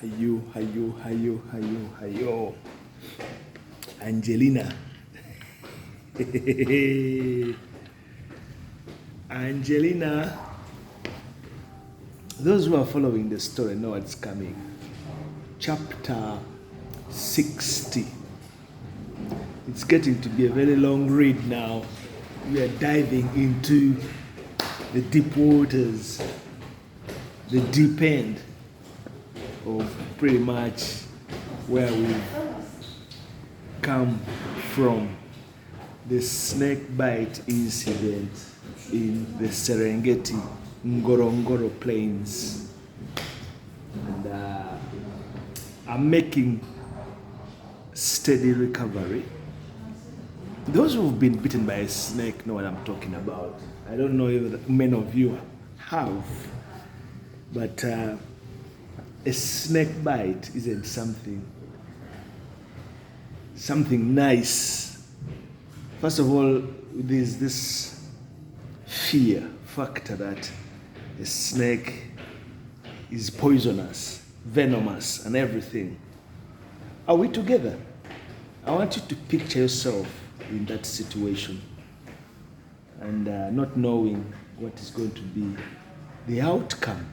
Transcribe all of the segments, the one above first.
Hayo. Angelina. Angelina. Those who are following the story know what's coming. Chapter 60. It's getting to be a very long read now. We are diving into the deep waters, the deep end of pretty much where we've come from. The snake bite incident in the Serengeti Ngorongoro Plains. And I'm making steady recovery. Those who've been bitten by a snake know what I'm talking about. I don't know if many of you have, but a snake bite isn't something nice. First of all, there's this fear factor that a snake is poisonous, venomous, and everything. Are we together? I want you to picture yourself in that situation and not knowing what is going to be the outcome.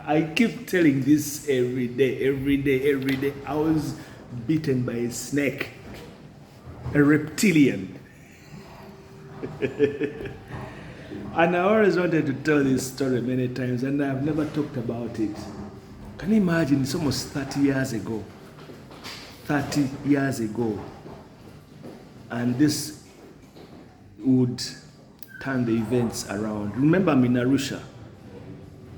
I keep telling this every day. I was bitten by a snake, a reptilian. And I always wanted to tell this story many times, and I've never talked about it. Can you imagine? It's almost 30 years ago. 30 years ago. And this would turn the events around. Remember, I'm in Arusha.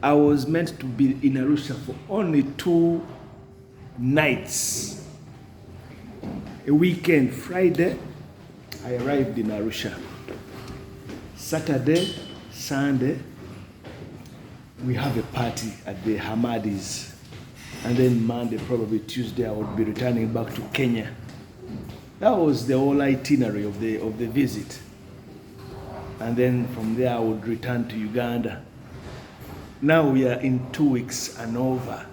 I was meant to be in Arusha for only 2 nights. A weekend, Friday, I arrived in Arusha. Saturday, Sunday, we have a party at the Hamadis. And then Monday, probably Tuesday, I would be returning back to Kenya. That was the whole itinerary of the visit. And then from there, I would return to Uganda. Now we are in 2 weeks and over.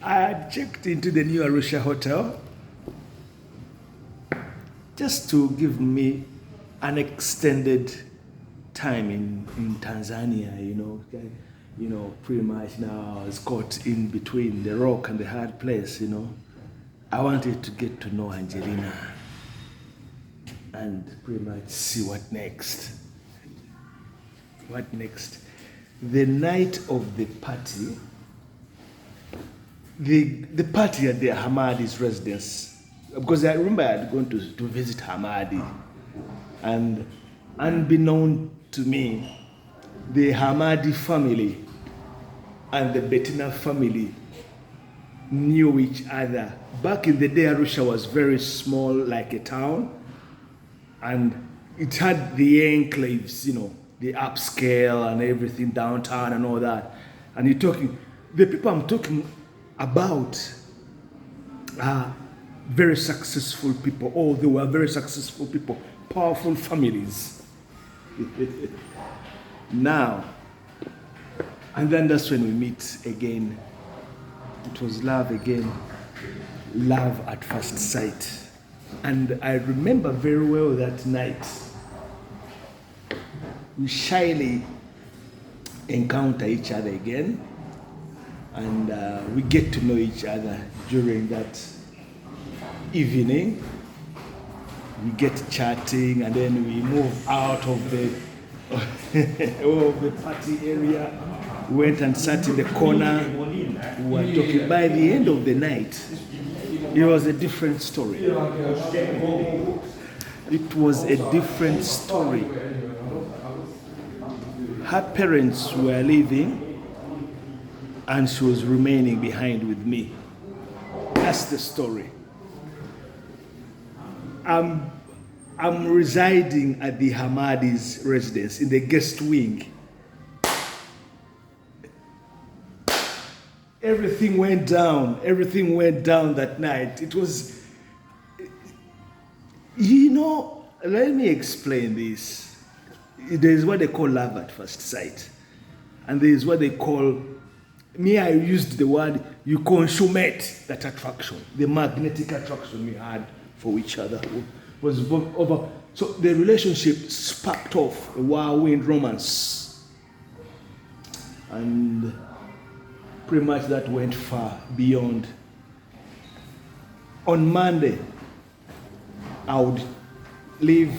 I had checked into the new Arusha Hotel just to give me an extended time in Tanzania, pretty much now I was caught in between the rock and the hard place, I wanted to get to know Angelina and pretty much see what next. What next? The night of the party, the party at the Hamadi's residence, because I remember I had gone to visit Hamadi, and unbeknown to me, the Hamadi family and the Bettina family knew each other. Back in the day, Arusha was very small, like a town, and it had the enclaves, the upscale and everything downtown and all that. And the people I'm talking about are very successful people. Oh, they were very successful people, powerful families. Now, and then that's when we meet again. It was love again, love at first sight. And I remember very well that night, we shyly encounter each other again, and we get to know each other during that evening. We get chatting, and then we move out of the party area. We went and sat in the corner. We were talking. By the end of the night, it was a different story. It was a different story. Her parents were leaving, and she was remaining behind with me. That's the story. I'm residing at the Hamadi's residence in the guest wing. Everything went down that night. It was, let me explain this. there is what they call love at first sight. And there is what they call, I used the word, you consummate that attraction. The magnetic attraction we had for each other was over. So the relationship sparked off a whirlwind romance. And pretty much that went far beyond. On Monday, I would leave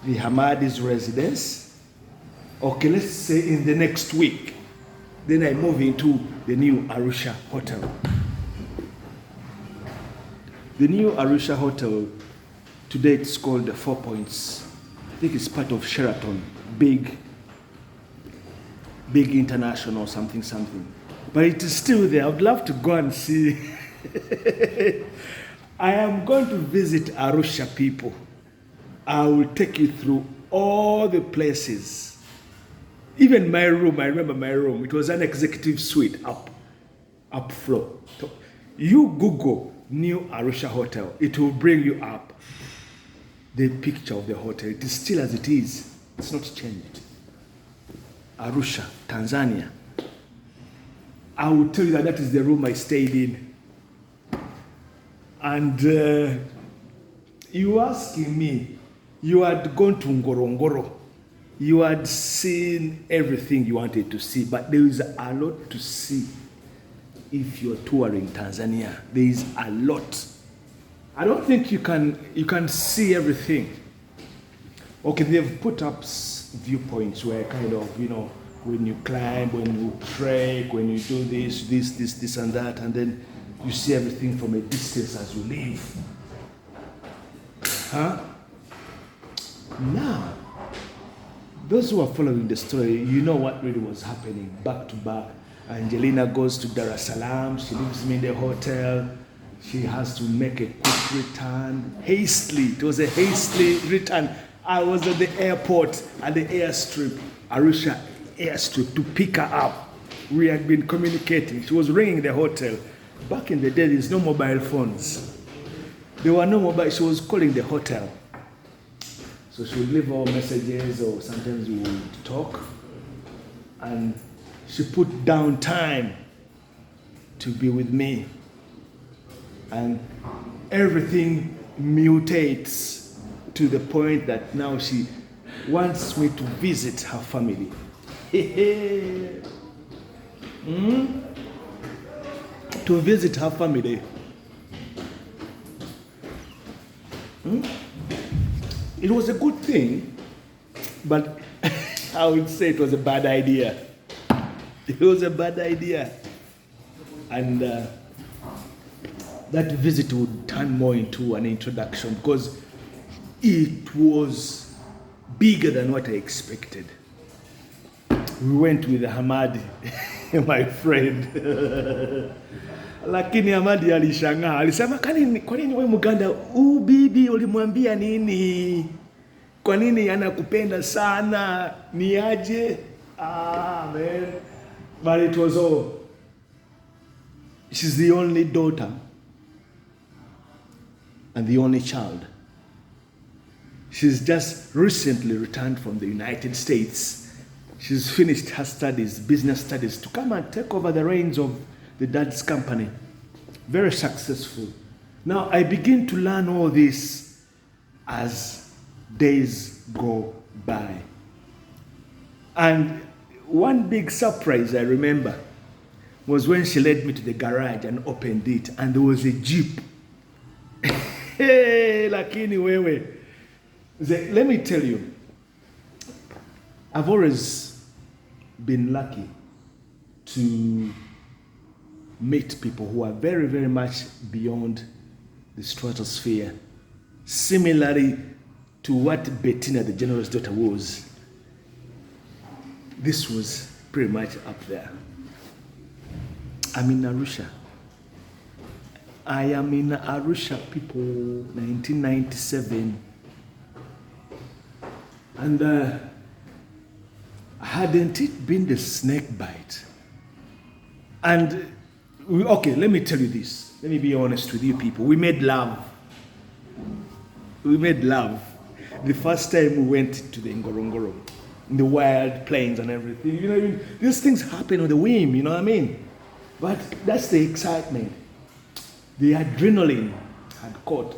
the Hamadi's residence. Okay, let's say in the next week. Then I move into the new Arusha Hotel. The new Arusha Hotel, today it's called the 4 Points. I think it's part of Sheraton, big international something. But it is still there. I would love to go and see. I am going to visit Arusha, people. I will take you through all the places. Even my room, I remember my room. It was an executive suite up floor. So you Google new Arusha Hotel, it will bring you up the picture of the hotel. It is still as it is. It's not changed. Arusha, Tanzania. I will tell you that is the room I stayed in. And you asking me, you had gone to Ngorongoro. You had seen everything you wanted to see, but there is a lot to see if you're touring Tanzania. There is a lot. I don't think you can see everything. Okay, they've put up viewpoints where kind of, when you climb, when you trek, when you do this and that, and then you see everything from a distance as you leave. Now, those who are following the story, you know what really was happening back to back. Angelina goes to Dar es Salaam. She leaves me in the hotel. She has to make a quick return. Hastily. It was a hastily return. I was at the airport, at the airstrip, Arusha airstrip, to pick her up. We had been communicating. She was ringing the hotel. Back in the day, there's no mobile phones. There were no mobile. She was calling the hotel. So she would leave all messages, or sometimes we would talk. And she put down time to be with me. And everything mutates to the point that now she wants me to visit her family. To visit her family. It was a good thing, but I would say it was a bad idea. It was a bad idea. And that visit would turn more into an introduction because it was bigger than what I expected. We went with Hamadi, my friend. Lakini Hamadi alishangaa. Alisema, kwa nini wewe Muganda, bibi ulimwambia nini? Kwa nini anakupenda sana? Ni aje? Man. But it was all. She's the only daughter and the only child. She's just recently returned from the United States. She's finished her studies, business studies, to come and take over the reins of the dad's company. Very successful. Now, I begin to learn all this as days go by. And one big surprise I remember was when she led me to the garage and opened it, and there was a Jeep. Hey, lakini wewe. Let me tell you, I've always been lucky to meet people who are very, very much beyond the stratosphere. Similarly to what Bettina, the general's daughter, was. This was pretty much up there. I'm in Arusha. I am in Arusha, people, 1997. And hadn't it been the snake bite? And, okay, let me tell you this. Let me be honest with you people. We made love. We made love. The first time we went to the Ngorongoro, in the wild plains and everything, these things happen on the whim, you know what I mean? But that's the excitement. The adrenaline had caught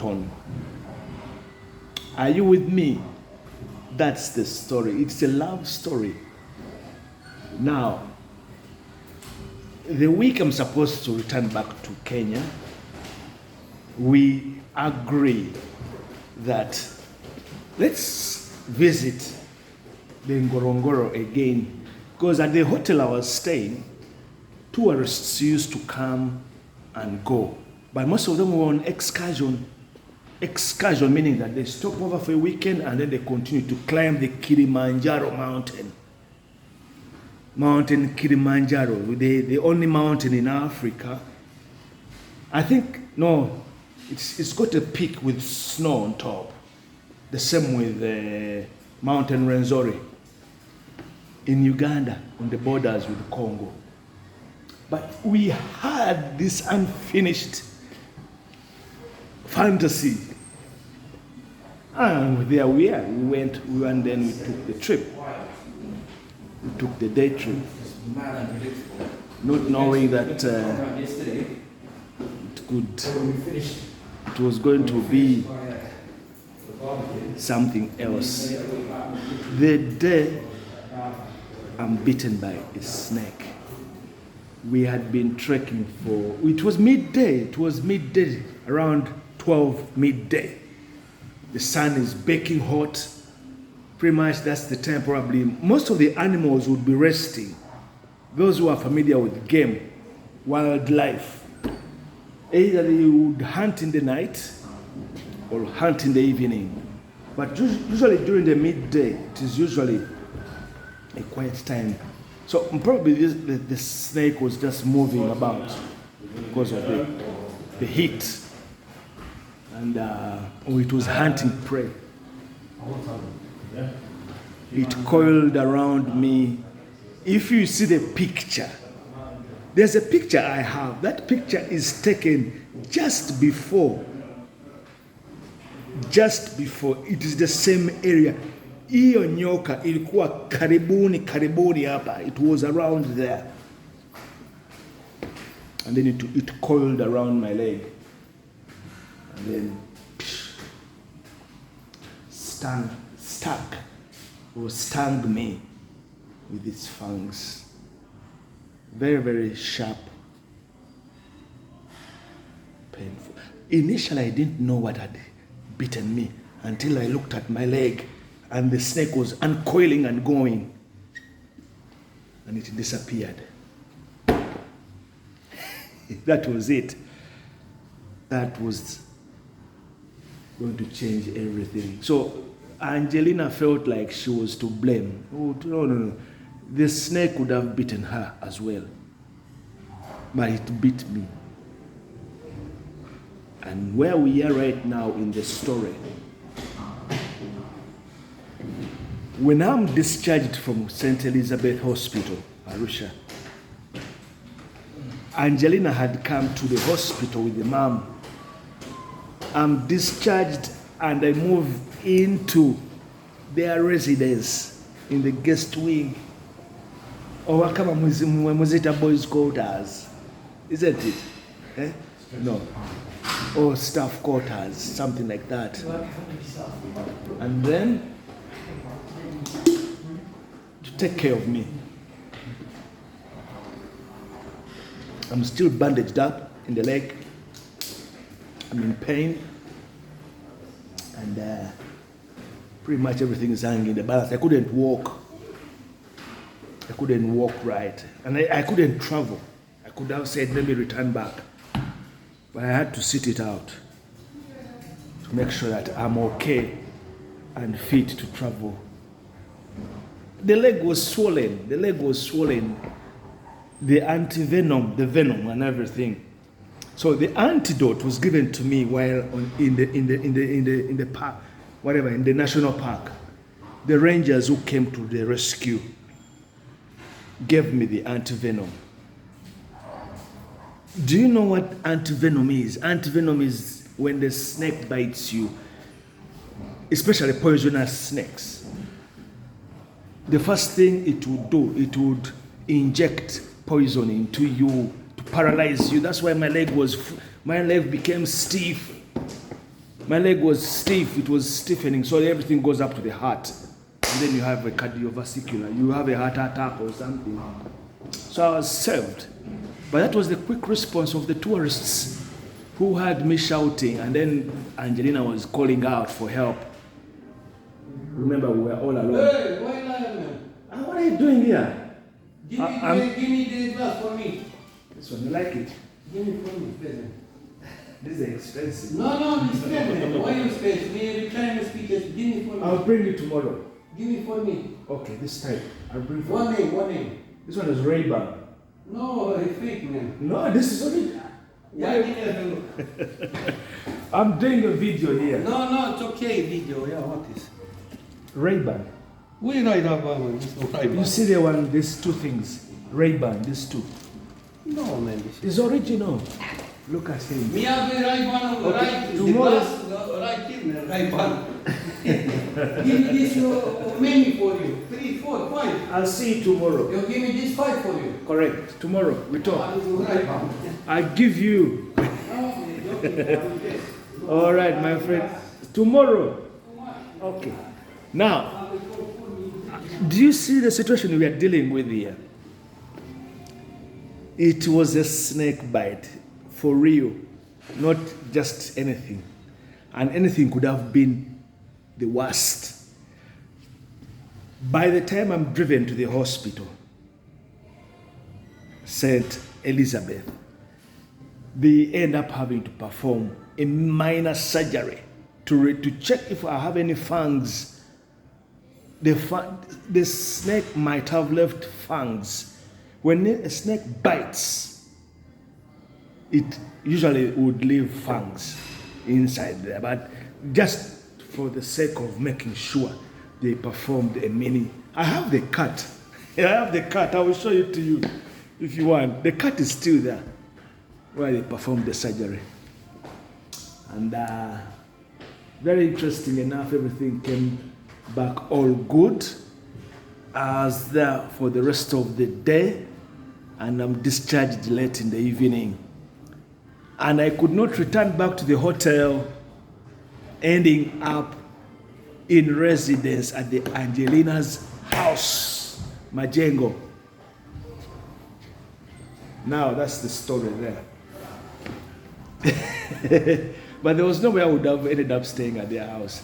on. Are you with me? That's the story. It's a love story. Now, the week I'm supposed to return back to Kenya, we agree that let's visit the Ngorongoro again, because at the hotel I was staying, tourists used to come and go, but most of them were on excursion. Excursion meaning that they stop over for a weekend and then they continue to climb the Kilimanjaro mountain. Mountain Kilimanjaro, the only mountain in Africa. I think, no, it's got a peak with snow on top. The same with Mountain Rwenzori in Uganda, on the borders with Congo. But we had this unfinished fantasy. And there we are. We went and then we took the trip. We took the day trip. Not knowing that it was going to be something else. The day I'm bitten by a snake. We had been trekking it was midday, around 12 midday. The sun is baking hot. Pretty much that's the time probably most of the animals would be resting. Those who are familiar with game, wildlife, either they would hunt in the night or hunt in the evening. But usually during the midday, it is usually a quiet time. So probably the snake was just moving about because of the heat. And it was hunting prey. It coiled around me. If you see the picture, there's a picture I have. That picture is taken just before. It is the same area. Hiyo nyoka ilikuwa karibuni hapa. It was around there. And then it coiled around my leg. And then stung me with its fangs. Very, very sharp. Painful. Initially, I didn't know what had bitten me until I looked at my leg and the snake was uncoiling and going. And it disappeared. That was it. That was going to change everything. So Angelina felt like she was to blame. Oh, no. The snake would have bitten her as well. But it bit me. And where we are right now in the story, when I'm discharged from St. Elizabeth Hospital, Arusha, Angelina had come to the hospital with the mom. I'm discharged and I move into their residence in the guest wing. Or kama muzita boys quarters, isn't it? Eh? No. Or staff quarters, something like that. And then to take care of me. I'm still bandaged up in the leg. I'm in pain. And pretty much everything is hanging in the balance. I couldn't walk. Right. And I couldn't travel. I could have said, let me return back. But I had to sit it out to make sure that I'm okay and fit to travel. The leg was swollen. The anti-venom, the venom and everything. So the antidote was given to me while in the park, whatever, in the national park. The rangers who came to the rescue gave me the anti-venom. Do you know what anti-venom is? Anti-venom is when the snake bites you, especially poisonous snakes, the first thing it would do, it would inject poison into you to paralyze you. That's why my leg became stiff. My leg was stiff, it was stiffening, so everything goes up to the heart. And then you have a cardiovascular, you have a heart attack or something. So I was saved. But that was the quick response of the tourists who heard me shouting, and then Angelina was calling out for help. Remember, we were all alone. Hey, why lie, man? What are you doing here? Give me the glass for me. This one, you like it? Give me for me, present. This is expensive. No, it's present. Why you spend? Me recline the speakers. Give me for me. I'll bring you tomorrow. Give me for me. Okay, this time. I'll bring for One name. This one is Ray-Ban. No, it's fake, man. No, this is only... Yeah, give me a look. I'm doing a video here. No, it's okay, video. Yeah, what is? Ray-Ban. We write about it. You see the one, these two things. Ray-Ban, these two. No, man. It's original. Look at him. Me have the right one, right. Tomorrow. The glass, right in, right one. Give me this menu for you. 3, 4, 5. I'll see you tomorrow. You give me this 5 for you. Correct. Tomorrow, we talk. Right one. I give you. All right, my friend. Tomorrow. Okay. Now, do you see the situation we are dealing with here? It was a snake bite, for real, not just anything. And anything could have been the worst. By the time I'm driven to the hospital, St. Elizabeth, they end up having to perform a minor surgery to check if I have any fangs. The snake might have left fangs. When a snake bites, it usually would leave fangs inside there. But just for the sake of making sure, they performed a mini. I have the cut. I will show it to you if you want. The cut is still there where they performed the surgery. And very interesting enough, everything came back all good. I was there for the rest of the day, and I'm discharged late in the evening. And I could not return back to the hotel, ending up in residence at the Angelina's house, Majengo. Now that's the story there. But there was no way I would have ended up staying at their house.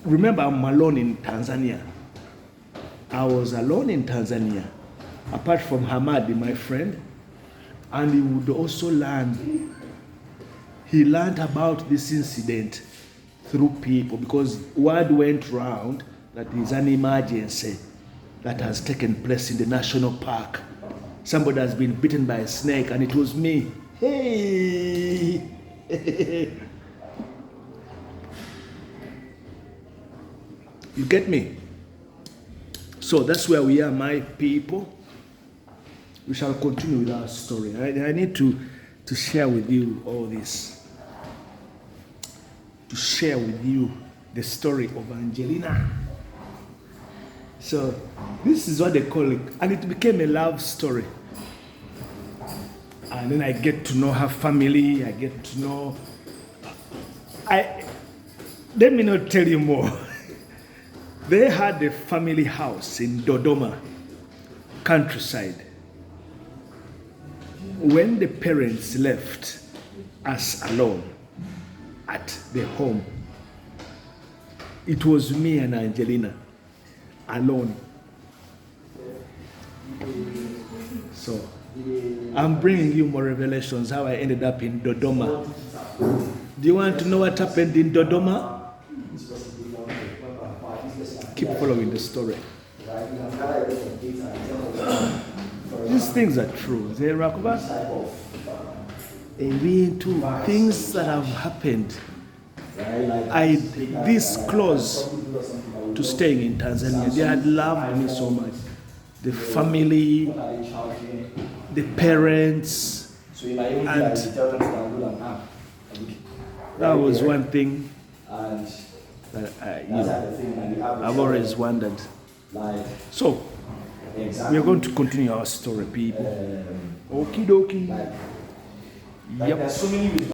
Remember, I'm alone in Tanzania. I was alone in Tanzania, apart from Hamadi, my friend, and he would also learn. He learned about this incident through people, because word went round that there's an emergency that has taken place in the national park. Somebody has been bitten by a snake, and it was me. Hey! You get me? So that's where we are, my people. We shall continue with our story. I need to share with you all this. To share with you the story of Angelina. So this is what they call it. And it became a love story. And then I get to know her family. I get to know... Let me not tell you more. They had a family house in Dodoma, countryside. When the parents left us alone at the home, it was me and Angelina alone. So I'm bringing you more revelations how I ended up in Dodoma. Do you want to know what happened in Dodoma? Keep following the story. These things are true. There are things that have happened. I this close to staying in Tanzania. They had loved me so much. The family, the parents, and That was one thing And that that's the thing. And the I've always wondered. like So, exactly. we are going to continue our story, people. Okie dokie. Like Yep. there's so many